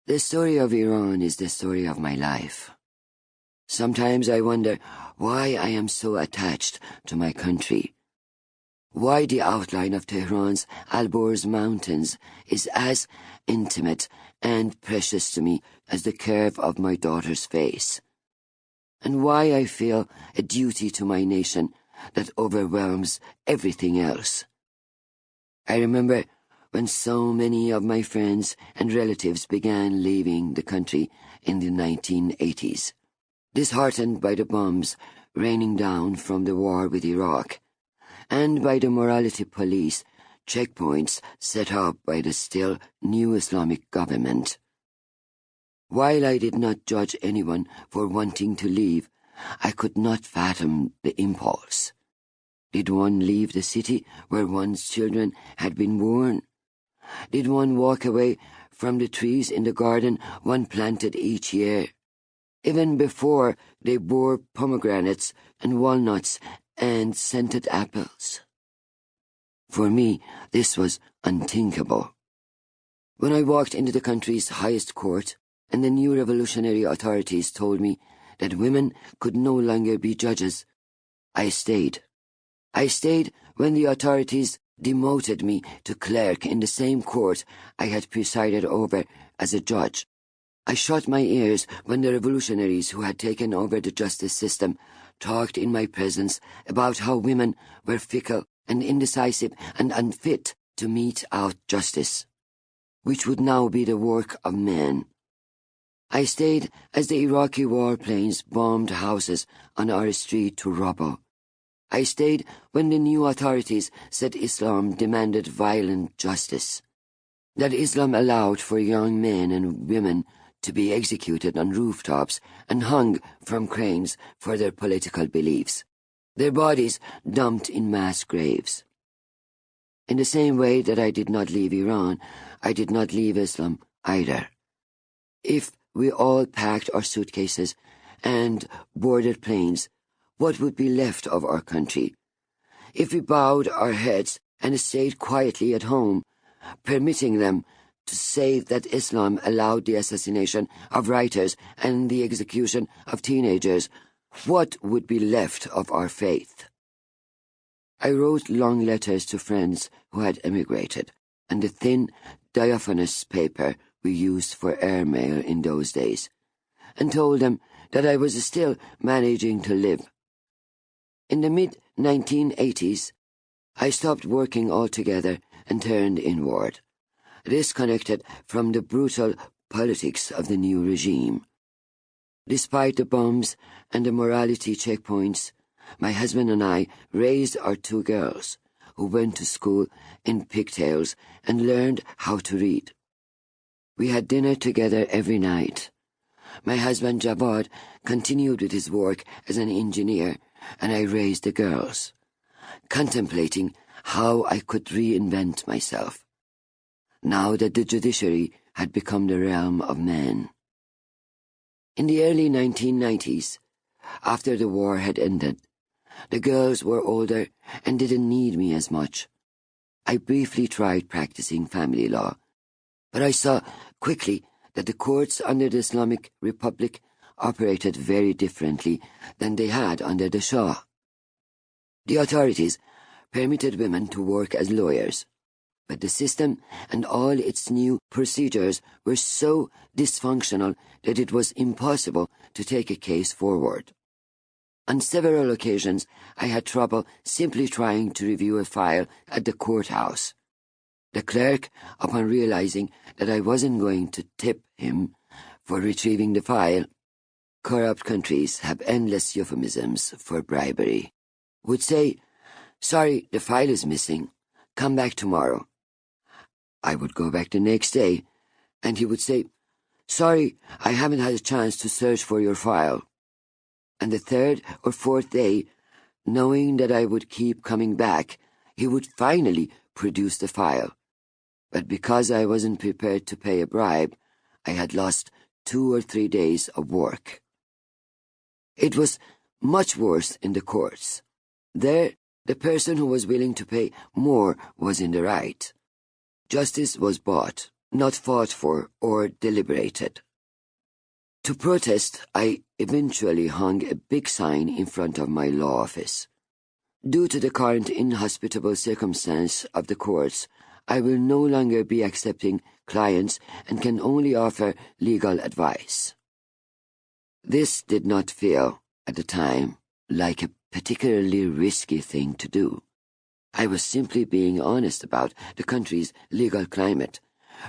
The story of Iran is the story of my life. Sometimes I wonder why I am so attached to my country. Why the outline of Tehran's Alborz mountains is as intimate and precious to me as the curve of my daughter's face. And why I feel a duty to my nation that overwhelms everything else. I remember when so many of my friends and relatives began leaving the country in the 1980s, disheartened by the bombs raining down from the war with Iraq, and by the morality police checkpoints set up by the still new Islamic government. While I did not judge anyone for wanting to leave, I could not fathom the impulse. Did one leave the city where one's children had been born? Did one walk away from the trees in the garden one planted each year, even before they bore pomegranates and walnuts and scented apples? For me, this was unthinkable. When I walked into the country's highest court, and the new revolutionary authorities told me that women could no longer be judges, I stayed. I stayed when the authorities demoted me to clerk in the same court I had presided over as a judge. I shut my ears when the revolutionaries who had taken over the justice system talked in my presence about how women were fickle and indecisive and unfit to mete out justice, which would now be the work of men. I stayed as the Iraqi warplanes bombed houses on our street to rubble. I stayed when the new authorities said Islam demanded violent justice, that Islam allowed for young men and women to be executed on rooftops and hung from cranes for their political beliefs, their bodies dumped in mass graves. In the same way that I did not leave Iran, I did not leave Islam either. If we all packed our suitcases and boarded planes, what would be left of our country? If we bowed our heads and stayed quietly at home, permitting them to say that Islam allowed the assassination of writers and the execution of teenagers, what would be left of our faith? I wrote long letters to friends who had emigrated, and the thin, diaphanous paper we used for airmail in those days, and told them that I was still managing to live. In the mid-1980s, I stopped working altogether and turned inward, disconnected from the brutal politics of the new regime. Despite the bombs and the morality checkpoints, my husband and I raised our 2 girls, who went to school in pigtails and learned how to read. We had dinner together every night. My husband Javad continued with his work as an engineer, and I raised the girls, contemplating how I could reinvent myself, now that the judiciary had become the realm of men. In the early 1990s, after the war had ended, the girls were older and didn't need me as much. I briefly tried practicing family law, but I saw quickly that the courts under the Islamic Republic operated very differently than they had under the Shah. The authorities permitted women to work as lawyers, but the system and all its new procedures were so dysfunctional that it was impossible to take a case forward. On several occasions, I had trouble simply trying to review a file at the courthouse. The clerk, upon realizing that I wasn't going to tip him for retrieving the file — corrupt countries have endless euphemisms for bribery — would say, "Sorry, the file is missing. Come back tomorrow." I would go back the next day, and he would say, "Sorry, I haven't had a chance to search for your file." And the 3rd or 4th day, knowing that I would keep coming back, he would finally produce the file. But because I wasn't prepared to pay a bribe, I had lost 2 or 3 days of work. It was much worse in the courts. There, the person who was willing to pay more was in the right. Justice was bought, not fought for or deliberated. To protest, I eventually hung a big sign in front of my law office. Due to the current inhospitable circumstance of the courts, I will no longer be accepting clients and can only offer legal advice. This did not feel, at the time, like a particularly risky thing to do. I was simply being honest about the country's legal climate,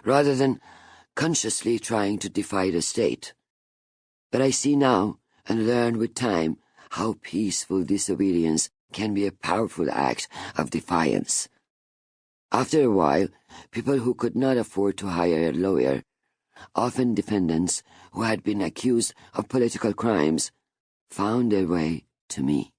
rather than consciously trying to defy the state. But I see now, and learn with time, how peaceful disobedience can be a powerful act of defiance. After a while, people who could not afford to hire a lawyer, often defendants who had been accused of political crimes, found their way to me.